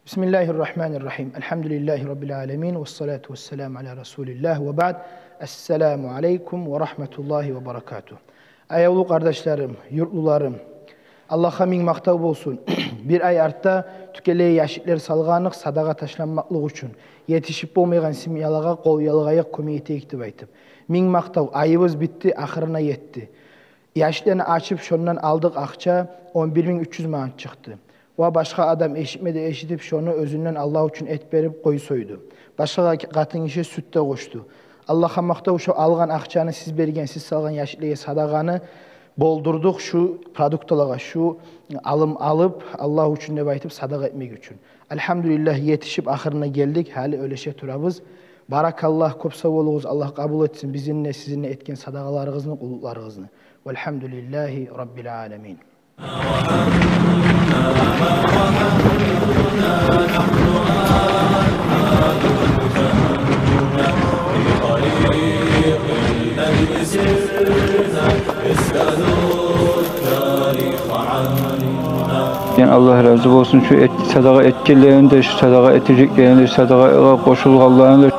Bismillahirrahmanirrahim. Elhamdülillahi Rabbil alemin. Vessalatu vesselamu ala Resulillah ve ba'd. Esselamu aleyküm ve rahmetullahi ve berekatuhu. Ayavlu kardeşlerim, yurtlularım, Allah'a min maqtav bolsun. Bir ay artta tükeleyi yaşitler salğanıq sadaqa taşlanmaqlıq üçün. Yetişip bolmayğan simyalağa qol yalğayıq kömeyete ektib aytıb. Min maqtav ayыбыз bitti, ahırına yetti. Yaşitlerini açıp şondan aldıq akça 11.300 manat çıktı. O başka adam eşitmedi, eşitip şonu özünden Allah için et verip koy soydu. Başka katın işi sütte koştu. Allah'a maqtav şu alğan akçanı siz bergen, siz salğan yaşitliye sadaqanı boldurduk şu produktolağa, şu alım alıp Allah için de baytıp sadaqa etmek için. Elhamdülillah yetişip ahırına geldik, hali öleşe turabız. Barakallah, köp sağ olunuz, Allah kabul etsin bizinle sizinle etken sadaqalarınızı, kulluklarınızı. Velhamdülillahi Rabbil alemin. Yani Allah razı olsun şu sadaqa etkilerinde, şu sadaqa eteceklerinde, sadaqa koşulğanlarında.